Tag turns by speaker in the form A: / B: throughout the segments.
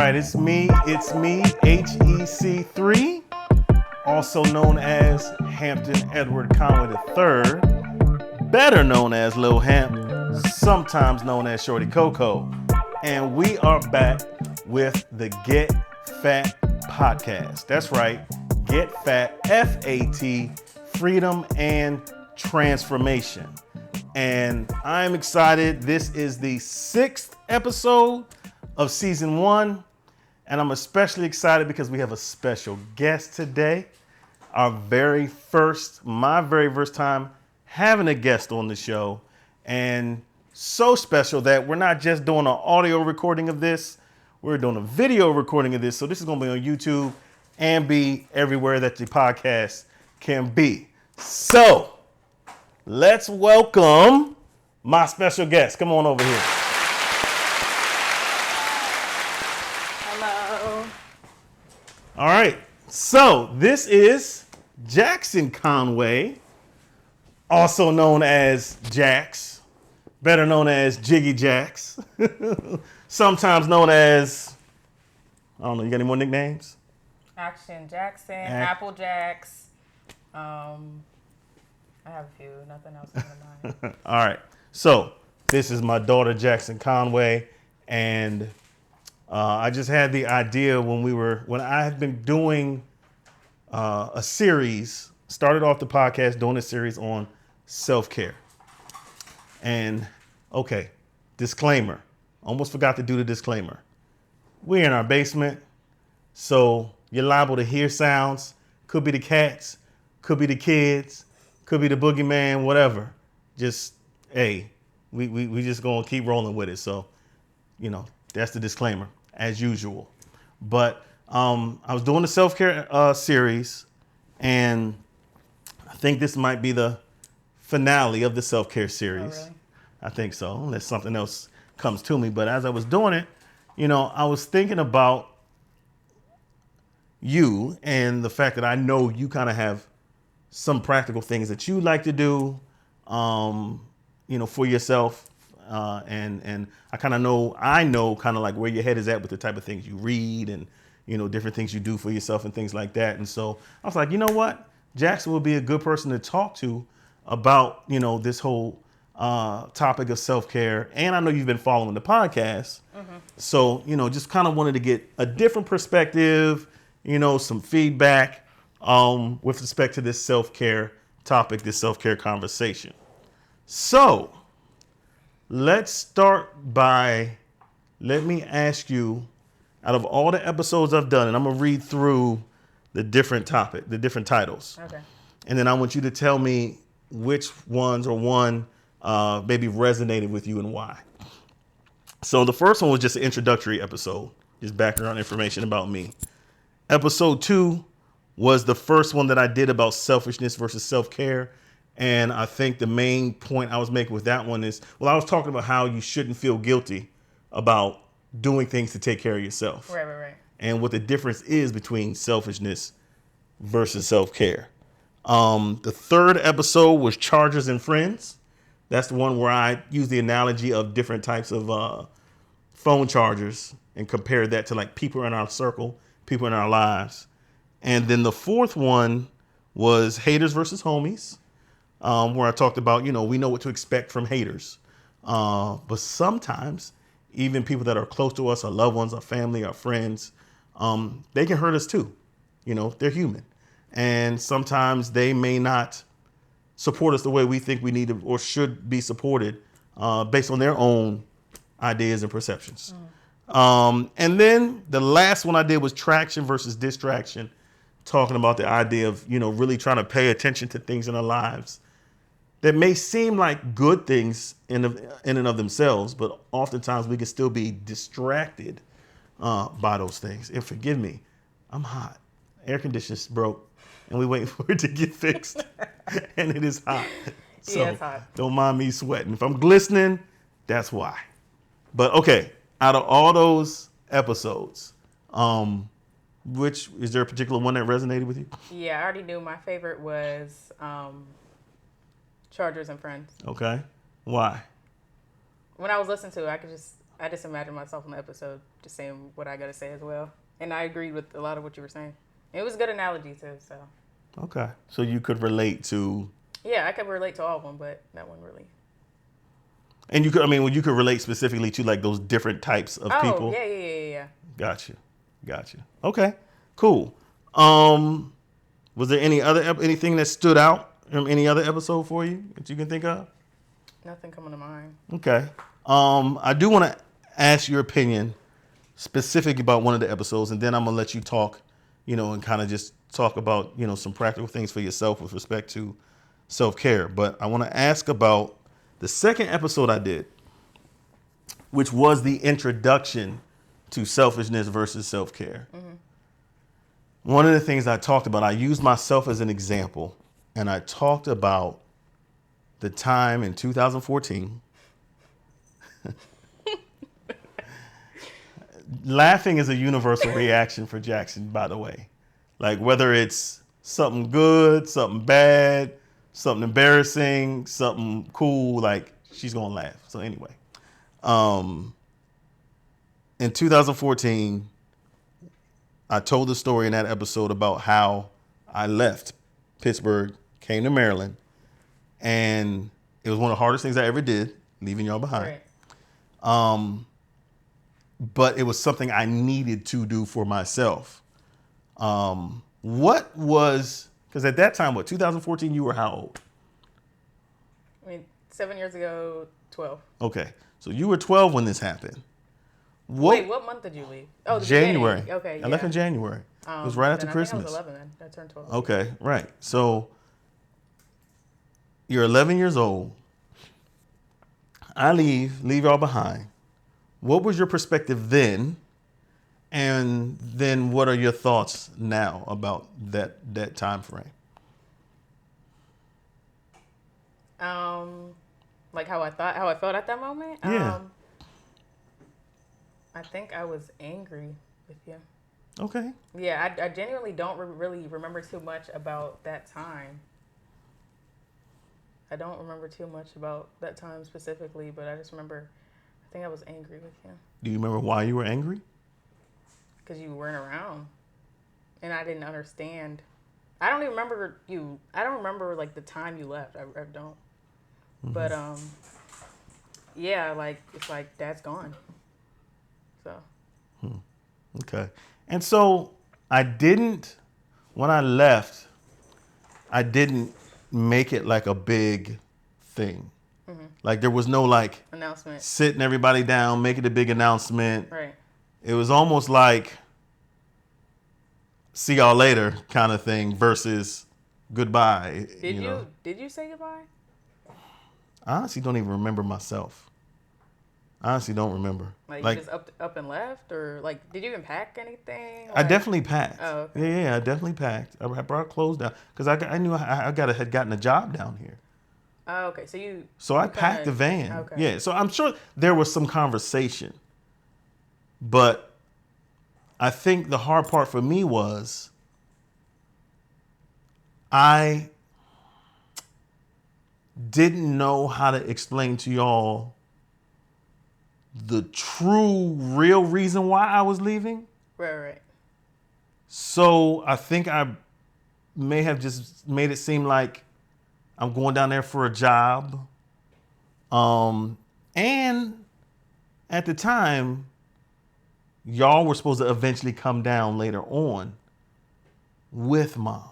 A: right, it's me, HEC3, also known as Hampton Edward Conway III, better known as Lil Hamp, sometimes known as Shorty Coco. And we are back with the Get Fat podcast. That's right, Get Fat, F.A.T, freedom and transformation. And I'm excited. This is the 6th episode of season 1. And I'm especially excited because we have a special guest today. My very first time having a guest on the show. And so special that we're not just doing an audio recording of this, we're doing a video recording of this. So this is going to be on YouTube and be everywhere that the podcast can be. So let's welcome my special guest. Come on over here.
B: Hello.
A: All right. So this is Jaxsyn Conway, also known as Jax, better known as Jiggy Jax, sometimes known as, I don't know, you got any more nicknames?
B: Action Jackson, Apple Jacks. I have a few, nothing else coming to mind.
A: All right. So this is my daughter, Jaxsyn Conway. And I just had the idea when I had been doing a series, started off the podcast doing a series on self-care. And okay, disclaimer, almost forgot to do the disclaimer. We're in our basement, so you're liable to hear sounds. Could be the cats, could be the kids, could be the boogeyman, whatever. Just, hey, we just gonna keep rolling with it. So, that's the disclaimer, as usual. But I was doing the self-care series, and I think this might be the finale of the self-care series.
B: Oh, really?
A: I think so, unless something else comes to me. But as I was doing it, I was thinking about you and the fact that I know you kind of have some practical things that you like to do, for yourself. And I know kind of like where your head is at with the type of things you read and, different things you do for yourself and things like that. And so I was like, you know what? Jaxsyn will be a good person to talk to about, this whole topic of self-care. And I know you've been following the podcast. Mm-hmm. So, just kind of wanted to get a different perspective, some feedback with respect to this self-care topic, this self-care conversation. So let's start by, let me ask you, out of all the episodes I've done, and I'm going to read through the different titles.
B: Okay.
A: And then I want you to tell me which ones or one maybe resonated with you and why. So the first one was just an introductory episode, just background information about me. Episode 2 was the first one that I did about selfishness versus self-care. And I think the main point I was making with that one is, I was talking about how you shouldn't feel guilty about doing things to take care of yourself.
B: Right.
A: And what the difference is between selfishness versus self-care. The third episode was Chargers and Friends. That's the one where I use the analogy of different types of phone chargers and compare that to like people in our circle, people in our lives. And then the fourth one was Haters versus Homies, where I talked about, we know what to expect from haters. But sometimes even people that are close to us, our loved ones, our family, our friends, they can hurt us too. They're human. And sometimes they may not support us the way we think we need to or should be supported based on their own ideas and perceptions. And then the last one I did was Traction versus Distraction, talking about the idea of, really trying to pay attention to things in our lives that may seem like good things in and of themselves, but oftentimes we can still be distracted by those things. And forgive me, I'm hot. Air conditioner's broke, and we waiting for it to get fixed, and it is hot. So
B: Yeah, it's hot. Don't
A: mind me sweating. If I'm glistening, that's why. But okay, out of all those episodes, which is there a particular one that resonated with you?
B: Yeah, I already knew my favorite was Chargers and Friends.
A: Okay. Why?
B: When I was listening to it, I could just I just imagined myself in the episode just saying what I got to say as well. And I agreed with a lot of what you were saying. It was a good analogy too, so.
A: Okay. So you could relate to.
B: Yeah, I could relate to all of them, but that one really.
A: And you could, you could relate specifically to like those different types of people.
B: Oh, yeah.
A: Gotcha. Okay. Cool. Was there anything that stood out from any other episode for you that you can think of?
B: Nothing coming to mind.
A: Okay. I do want to ask your opinion specific about one of the episodes, and then I'm gonna let you talk, and kind of just talk about, some practical things for yourself with respect to self-care. But I want to ask about the second episode I did, which was the introduction to selfishness versus self-care. Mm-hmm. One of the things I talked about, I used myself as an example, and I talked about the time in 2014. Laughing is a universal reaction for Jaxsyn, by the way. Like whether it's something good, something bad, something embarrassing, something cool, like she's gonna laugh. So anyway, in 2014, I told the story in that episode about how I left Pittsburgh, came to Maryland, and it was one of the hardest things I ever did, leaving y'all behind. Right. But it was something I needed to do for myself. What was, because at that time, 2014, you were how old?
B: 7 years ago, 12.
A: Okay. So you were 12 when this happened.
B: Wait, what month did you leave? Oh,
A: January.
B: Beginning. Okay, yeah.
A: I left in January. It was right after Christmas.
B: I was 11 then. I turned 12.
A: Okay, right. So you're 11 years old. I leave y'all behind. What was your perspective then? And then what are your thoughts now about that time frame?
B: Like how I felt at that moment?
A: Yeah.
B: I think I was angry with you.
A: Okay.
B: Yeah, I genuinely don't really remember too much about that time. I don't remember too much about that time specifically, but I just remember, I think I was angry with you.
A: Do you remember why you were angry?
B: Because you weren't around, and I didn't understand. I don't even remember you. I don't remember like the time you left. I don't. Mm-hmm. But yeah, like it's like Dad's gone. So.
A: Okay. And so when I left, I didn't make it like a big thing. Mm-hmm. Like there was no like
B: announcement,
A: sitting everybody down, make it a big announcement.
B: Right.
A: It was almost like see y'all later kind of thing versus goodbye.
B: Did you say goodbye?
A: I honestly don't even remember myself. I honestly don't remember.
B: Like you just up and left, or like did you even pack anything? Like,
A: I definitely packed.
B: Oh, okay.
A: Yeah, I definitely packed. I brought clothes down because I knew I had gotten a job down here.
B: Oh, okay.
A: So I packed the van.
B: Okay.
A: Yeah. So I'm sure there was some conversation, but I think the hard part for me was I didn't know how to explain to y'all the true, real reason why I was leaving.
B: Right.
A: So I think I may have just made it seem like I'm going down there for a job. And at the time, y'all were supposed to eventually come down later on with Mom.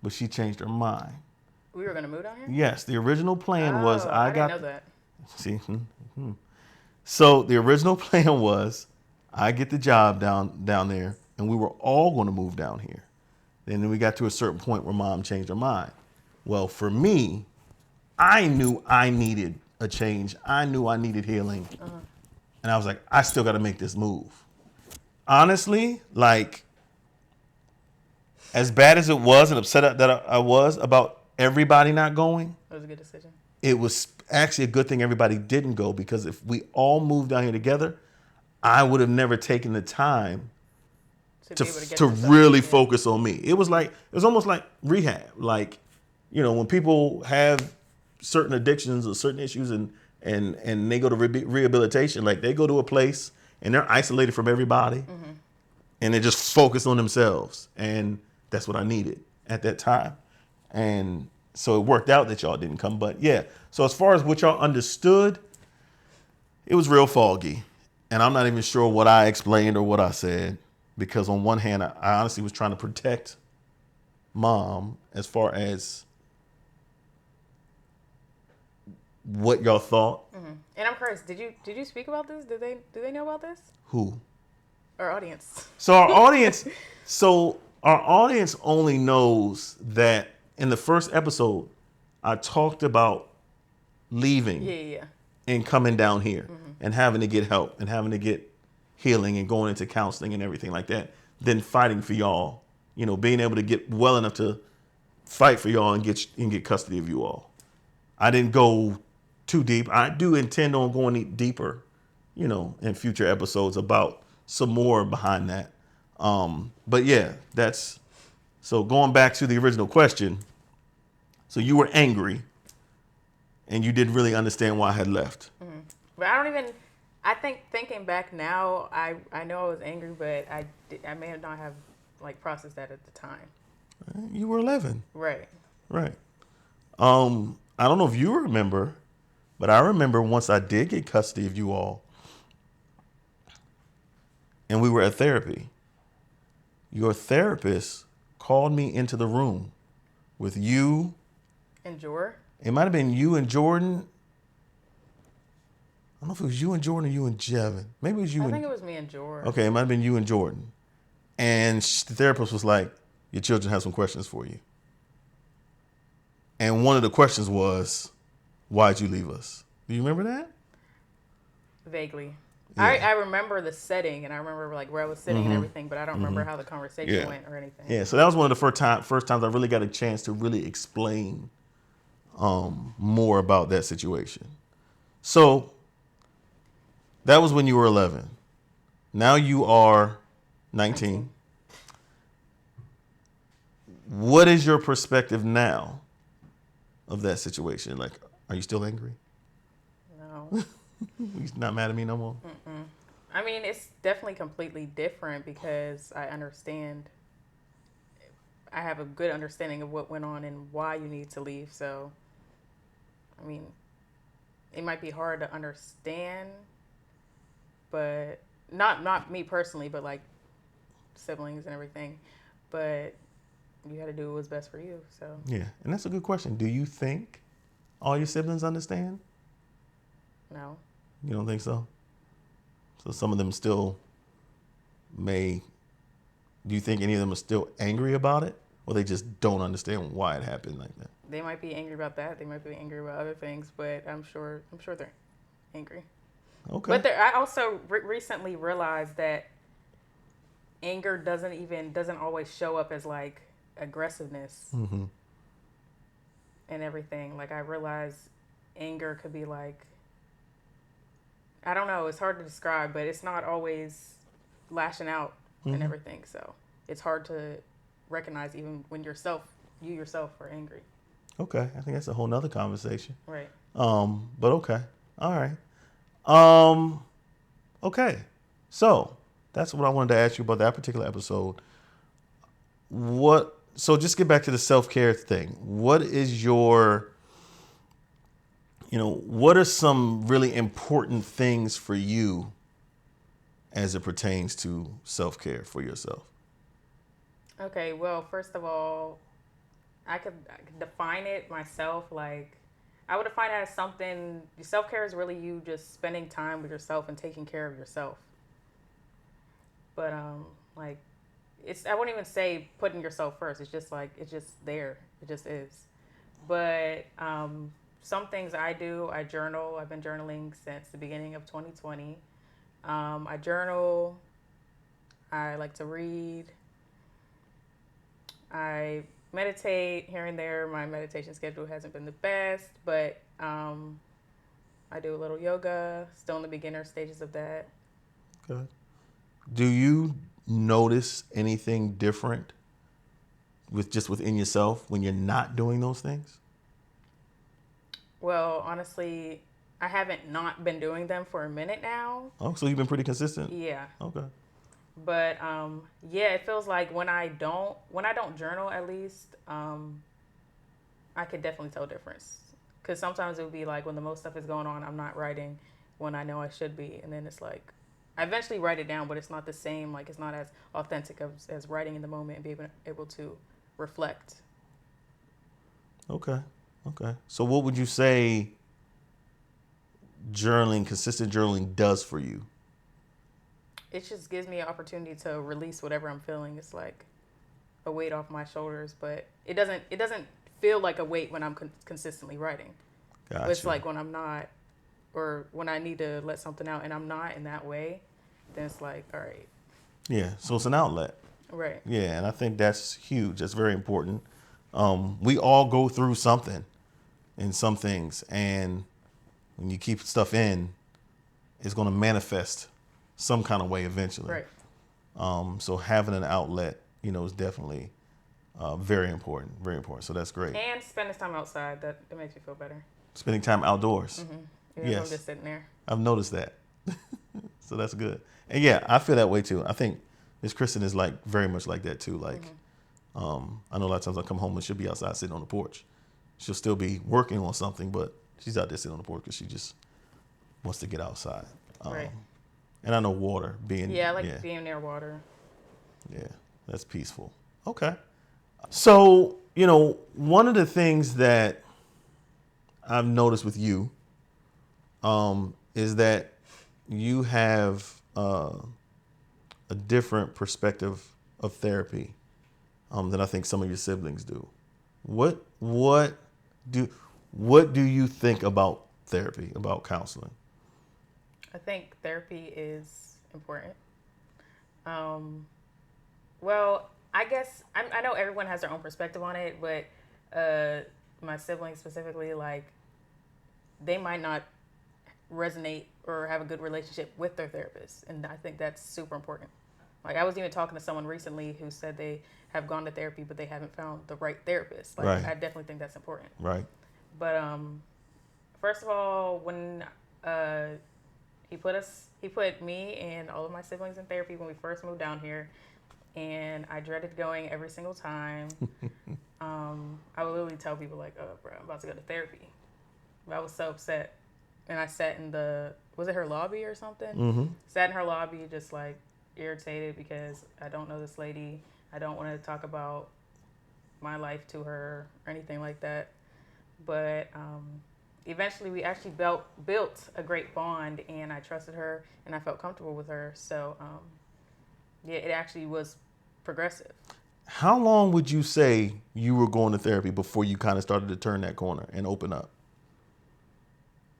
A: But she changed her mind.
B: We were going to move down here?
A: Yes. The original plan was
B: I didn't know that.
A: See? Mm-hmm. So the original plan was I get the job down there, and we were all going to move down here. And then we got to a certain point where Mom changed her mind. Well, for me, I knew I needed a change. I knew I needed healing. Uh-huh. And I was like, I still got to make this move. Honestly, like, as bad as it was and upset that I was about everybody not going.
B: It was a good decision.
A: It was actually a good thing everybody didn't go, because if we all moved down here together, I would have never taken the time to really focus on me. It was almost like rehab. Like, when people have certain addictions or certain issues and and they go to rehabilitation. Like they go to a place and they're isolated from everybody, and they just focus on themselves. And that's what I needed at that time. And so it worked out that y'all didn't come. But yeah, so as far as what y'all understood, it was real foggy. And I'm not even sure what I explained or what I said, because on one hand, I honestly was trying to protect mom as far as what y'all thought.
B: And I'm curious, did you speak about this? Do they know about this?
A: Who?
B: Our audience.
A: So our audience only knows that in the first episode, I talked about leaving
B: Yeah.
A: and coming down here and having to get help and having to get healing and going into counseling and everything like that. Then fighting for y'all, being able to get well enough to fight for y'all and get custody of you all. I didn't go too deep. I do intend on going deeper, in future episodes about some more behind that. But yeah, so going back to the original question. So you were angry and you didn't really understand why I had left.
B: But I think thinking back now, I know I was angry, but I may not have like processed that at the time.
A: You were 11.
B: Right.
A: Right. I don't know if you remember, but I remember once I did get custody of you all and we were at therapy, your therapist called me into the room with you.
B: And Jor?
A: It might have been you and Jordan. I don't know if it was you and Jordan or you and Jevin. Maybe it was you
B: I think it was me and Jor.
A: Okay, it might have been you and Jordan. And the therapist was like, your children have some questions for you. And one of the questions was, why'd you leave us? Do you remember that?
B: Vaguely.
A: Yeah.
B: I remember the setting and I remember like where I was sitting and everything, but I don't remember how the conversation went or anything.
A: Yeah, so that was one of the first times I really got a chance to really explain more about that situation. So that was when you were 11. Now you are 19. What is your perspective now of that situation? Like, are you still angry?
B: No.
A: You're not mad at me no more?
B: I mean, it's definitely completely different because I have a good understanding of what went on and why you need to leave. So, I mean, it might be hard to understand, but not me personally, but like siblings and everything. But you had to do what was best for you. So
A: yeah, and that's a good question. Do you think all your siblings understand?
B: No.
A: You don't think so? So some of them still may. Do you think any of them are still angry about it, or they just don't understand why it happened like that?
B: They might be angry about that. They might be angry about other things, but I'm sure they're angry.
A: Okay.
B: But I also recently realized that anger doesn't always show up as like aggressiveness and everything. Like I realized anger could be like, I don't know, it's hard to describe, but it's not always lashing out and everything. So it's hard to recognize even when you yourself are angry.
A: Okay. I think that's a whole nother conversation.
B: Right.
A: But okay. All right. Okay. So that's what I wanted to ask you about that particular episode. So just get back to the self-care thing. What is what are some really important things for you as it pertains to self-care for yourself?
B: Okay, well, first of all, I could define it myself. Like, I would define it as something, self-care is really you just spending time with yourself and taking care of yourself. But, like, I wouldn't even say putting yourself first. It's just like, it's just there. It just is. But, some things I do, I journal. I've been journaling since the beginning of 2020. I journal. I like to read. I meditate here and there. My meditation schedule hasn't been the best, but I do a little yoga. Still in the beginner stages of that.
A: Good. Do you notice anything different within yourself when you're not doing those things?
B: Well, honestly, I haven't not been doing them for a minute now.
A: Oh, so you've been pretty consistent.
B: Yeah.
A: Okay.
B: But yeah, it feels like when I don't journal, at least I could definitely tell difference. Because sometimes it would be like when the most stuff is going on, I'm not writing when I know I should be, and then it's like I eventually write it down, but it's not the same. Like it's not as authentic as writing in the moment and be able to reflect.
A: Okay. Okay. So what would you say journaling, consistent journaling does for you?
B: It just gives me an opportunity to release whatever I'm feeling. It's like a weight off my shoulders, but it doesn't feel like a weight when I'm consistently writing.
A: Gotcha.
B: But it's like when I'm not, or when I need to let something out and I'm not in that way, then it's like, all right.
A: Yeah. So it's an outlet.
B: Right.
A: Yeah, and I think that's huge. That's very important. We all go through something in some things, and when you keep stuff in, it's going to manifest some kind of way eventually.
B: Right.
A: So having an outlet, is definitely very important. Very important. So that's great.
B: And spending time outside, that makes me feel better.
A: Spending time outdoors.
B: Even if I'm
A: Yes,
B: just sitting there.
A: I've noticed that. So that's good. And yeah, I feel that way too. I think Miss Kristen is like very much like that too. Like, I know a lot of times I come home and she'll be outside sitting on the porch. She'll still be working on something, but she's out there sitting on the porch because she just wants to get outside.
B: Right.
A: And I know water being.
B: Yeah, I like being near water.
A: Yeah, that's peaceful. Okay. So, one of the things that I've noticed with you is that you have a different perspective of therapy than I think some of your siblings do. What do you think about therapy, about counseling?
B: I think therapy is important. Well, I guess I know everyone has their own perspective on it, but my siblings specifically, like, they might not resonate or have a good relationship with their therapist, and I think that's super important. Like, I was even talking to someone recently who said they have gone to therapy, but they haven't found the right therapist. Like,
A: Right.
B: I definitely think that's important.
A: Right.
B: But first of all, when he put me and all of my siblings in therapy when we first moved down here, and I dreaded going every single time. I would literally tell people like, "Oh, bro, I'm about to go to therapy." But I was so upset, and I sat in was it her lobby or something?
A: Mm-hmm.
B: Sat in her lobby, just like irritated because I don't know this lady. I don't want to talk about my life to her or anything like that. But eventually, we actually built a great bond, and I trusted her, and I felt comfortable with her. So yeah, it actually was progressive.
A: How long would you say you were going to therapy before you kind of started to turn that corner and open up?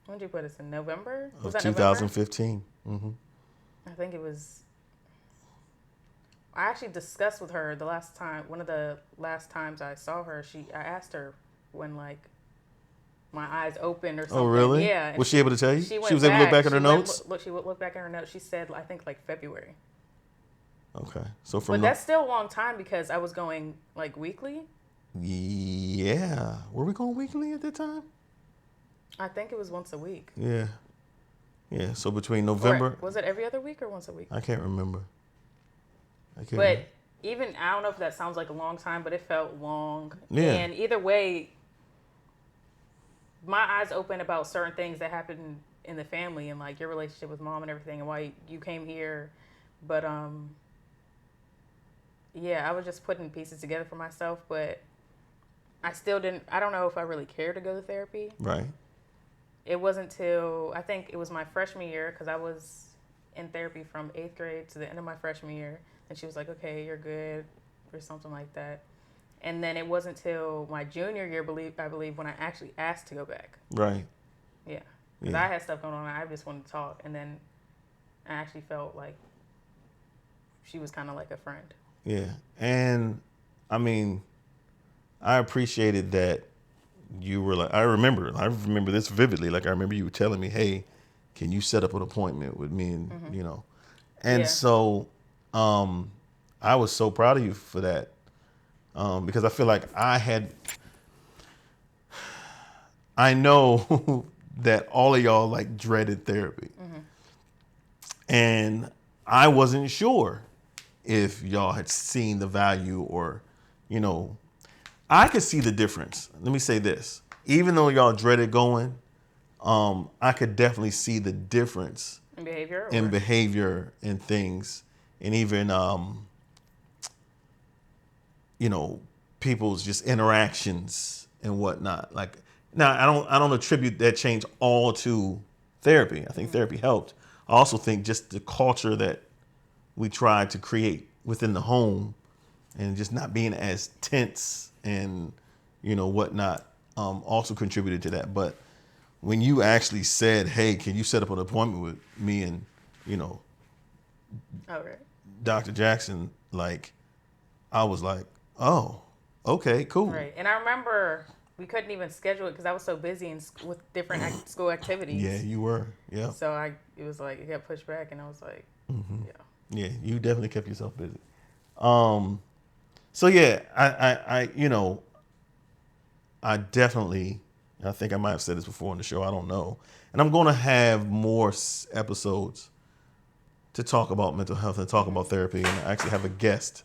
B: When did you put us in November?
A: Of
B: Was that
A: 2015.
B: November? I think it was. I actually discussed with her the last time. One of the last times I saw her, I asked her when like my eyes opened or something.
A: Oh, really?
B: Yeah.
A: Was she able to tell you?
B: She
A: was able to look back at her notes?
B: She would look back at her notes. She said, I think like February.
A: Okay. So
B: but that's still a long time because I was going like weekly.
A: Yeah. Were we going weekly at that time?
B: I think it was once a week.
A: Yeah. Yeah. So between November.
B: Or was it every other week or once a week?
A: I can't remember.
B: Even, I don't know if that sounds like a long time, but it felt long.
A: Yeah.
B: And either way, my eyes open about certain things that happened in the family and like your relationship with mom and everything and why you came here. But yeah, I was just putting pieces together for myself, but I don't know if I really cared to go to therapy.
A: Right.
B: It wasn't till, I think it was my freshman year, because I was in therapy from 8th grade to the end of my freshman year. And she was like, okay, you're good, or something like that. And then it wasn't till my junior year, I believe, when I actually asked to go back.
A: Right.
B: Yeah. Because I had stuff going on, and I just wanted to talk. And then I actually felt like she was kind of like a friend.
A: Yeah. And, I mean, I appreciated that you were like, I remember this vividly. Like, I remember you telling me, hey, can you set up an appointment with me? And, And so I was so proud of you for that. Because I feel like I know that all of y'all like dreaded therapy. And I wasn't sure if y'all had seen the value or, you know, I could see the difference. Let me say this. Even though y'all dreaded going, I could definitely see the difference in behavior and things, and even you know, people's just interactions and whatnot. Like now, I don't attribute that change all to therapy. I think therapy helped. I also think just the culture that we tried to create within the home, and just not being as tense and, you know, whatnot, also contributed to that. But when you actually said, "Hey, can you set up an appointment with me and, you know, Dr. Jaxsyn?" Like, I was like, "Oh, okay, cool."
B: Right. And I remember we couldn't even schedule it because I was so busy with different school activities.
A: Yeah, you were. Yeah.
B: So it was like it got pushed back, and I was like, yeah.
A: Yeah, you definitely kept yourself busy. So yeah, I you know, I definitely, I think I might have said this before on the show, I don't know. And I'm going to have more episodes to talk about mental health and talk about therapy. And I actually have a guest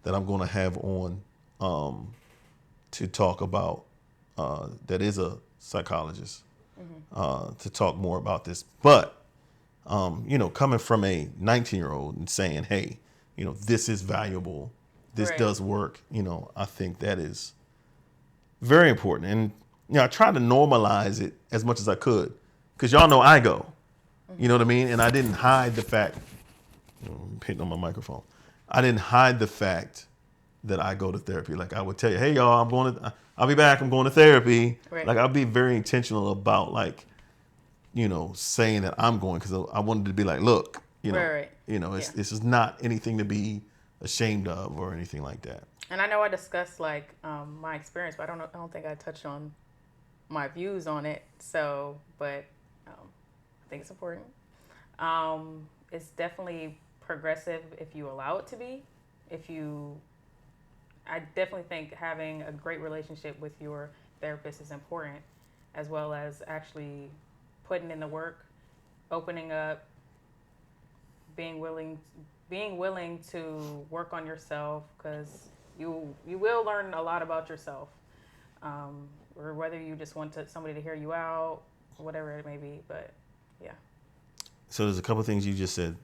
A: that I'm going to have on to talk about, that is a psychologist, to talk more about this. But, you know, coming from a 19-year-old and saying, hey, you know, this is valuable, this does work, you know, I think that is very important. And, you know, I tried to normalize it as much as I could, because y'all know I go, you know what I mean? And I didn't hide the fact, I'm hitting on my microphone, I didn't hide the fact that I go to therapy. Like I would tell you, hey y'all, I'll be back, I'm going to therapy. Right. Like I'll be very intentional about, like, you know, saying that I'm going, because I wanted to be like, look, you know, you know, this is not anything to be ashamed of or anything like that.
B: And I know I discussed like my experience, but I don't think I touched on my views on it. So, but I think it's important. It's definitely progressive if you allow it to be. I definitely think having a great relationship with your therapist is important, as well as actually putting in the work, opening up, being willing to work on yourself, because you will learn a lot about yourself, or whether you just want somebody to hear you out, whatever it may be. But yeah.
A: So there's a couple of things you just said.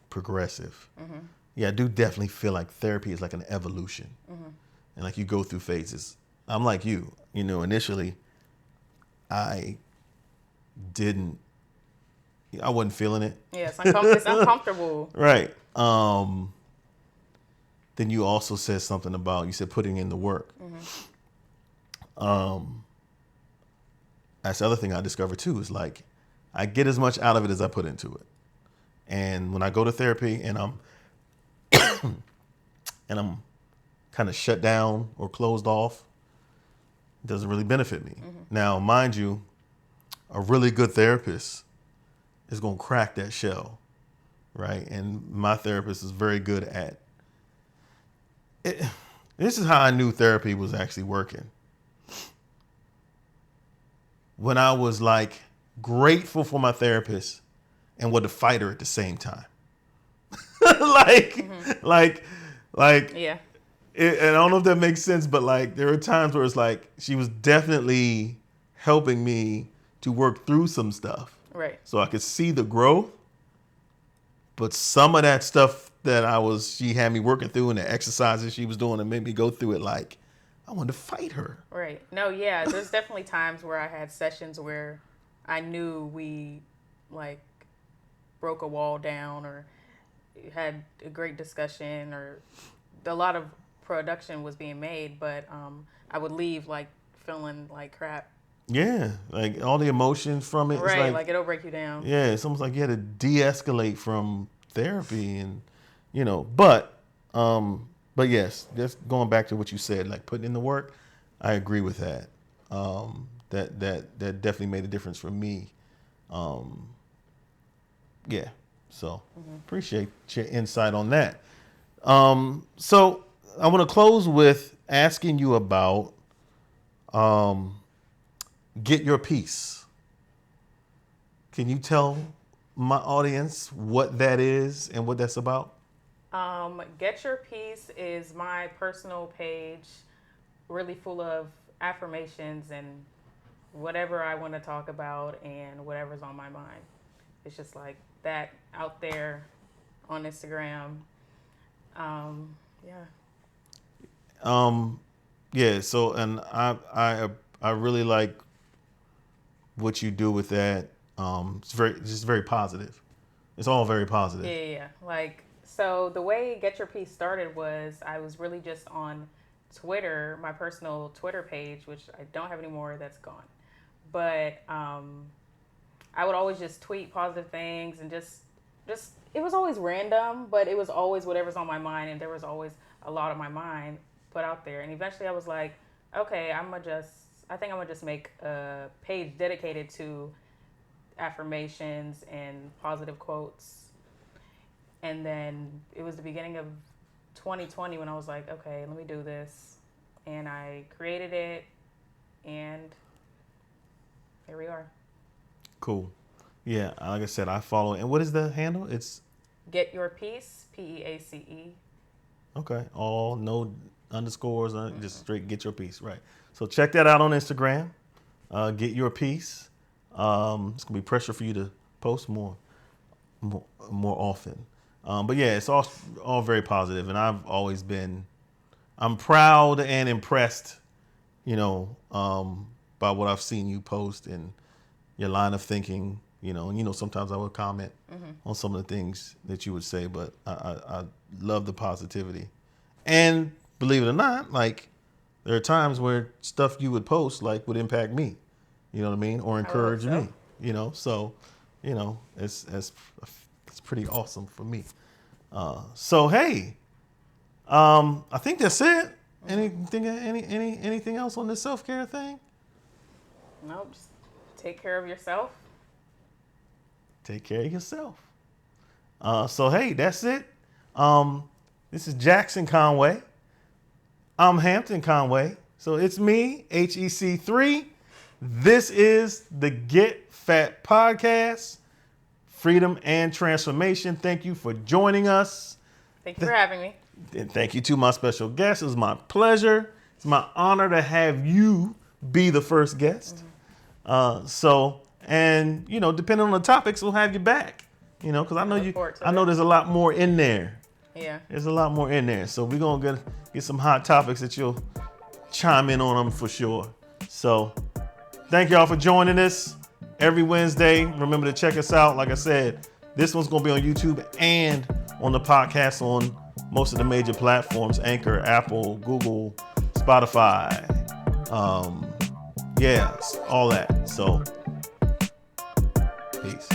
A: Progressive. Mm-hmm. Yeah, I do definitely feel like therapy is like an evolution, and like you go through phases. I'm like you know, initially I wasn't feeling it.
B: Yeah, it's uncomfortable.
A: Right. Then you also said something about, you said putting in the work. That's the other thing I discovered too, is like I get as much out of it as I put into it. And when I go to therapy and I'm kind of shut down or closed off, it doesn't really benefit me. Now, mind you, a really good therapist is going to crack that shell, right? And my therapist is very good at it. This is how I knew therapy was actually working. When I was like grateful for my therapist and was a fighter at the same time. like, yeah. And I don't know if that makes sense, but like there are times where it's like she was definitely helping me to work through some stuff.
B: Right.
A: So I could see the growth, but some of that stuff that she had me working through, and the exercises she was doing that made me go through it, like I wanted to fight her.
B: Right. No, yeah. There's definitely times where I had sessions where I knew we like broke a wall down or had a great discussion, or a lot of production was being made, but I would leave like feeling like crap.
A: Yeah, like all the emotions from it.
B: Right, like it'll break you down.
A: Yeah, it's almost like you had to de-escalate from therapy, and you know, but yes, just going back to what you said, like putting in the work, I agree with that. That definitely made a difference for me. Yeah, so appreciate your insight on that. So I want to close with asking you about get your peace. can you tell my audience what that is and what that's about?
B: Get Your Peace is my personal page, really full of affirmations and whatever I want to talk about and whatever's on my mind. It's just like that out there on Instagram. Yeah.
A: Yeah. So, and I really like what you do with that. It's just very positive. It's all very positive.
B: Yeah. Like, so the way Get Your Piece started was I was really just on Twitter, my personal Twitter page, which I don't have anymore. That's gone. But I would always just tweet positive things and just it was always random, but it was always whatever's on my mind, and there was always a lot of my mind put out there. And eventually, I was like, okay, I think I'm gonna just make a page dedicated to affirmations and positive quotes. And then it was the beginning of 2020 when I was like, okay, let me do this, and I created it, and here we are.
A: Cool. Yeah, like I said, I follow. And what is the handle? It's
B: Get Your Peace, PEACE.
A: okay. All no underscores, just straight Get Your Piece. Right. So check that out on Instagram. Get Your Piece. It's gonna be pressure for you to post more often. But yeah, it's all very positive, and I'm proud and impressed, by what I've seen you post and your line of thinking, and sometimes I would comment on some of the things that you would say, but I love the positivity. And believe it or not, like there are times where stuff you would post like would impact me, you know what I mean? Or encourage me, so, it's pretty awesome for me. So, hey, I think that's it. Anything else on this self-care thing?
B: Nope, just take care of yourself.
A: Take care of yourself. So, hey, that's it. This is Jaxsyn Conway. I'm Hampton Conway. So it's me, HEC3. This is the Get Fat Podcast, Freedom and Transformation. Thank you for joining us.
B: Thank you for having me.
A: And thank you to my special guest. It was my pleasure. It's my honor to have you be the first guest. And depending on the topics, we'll have you back. Because I know there's a lot more in there.
B: Yeah.
A: There's a lot more in there. So we're gonna get some hot topics that you'll chime in on them for sure. So thank y'all for joining us every Wednesday. Remember to check us out. Like I said, this one's gonna be on YouTube and on the podcast on most of the major platforms: Anchor, Apple, Google, Spotify. All that. So, peace.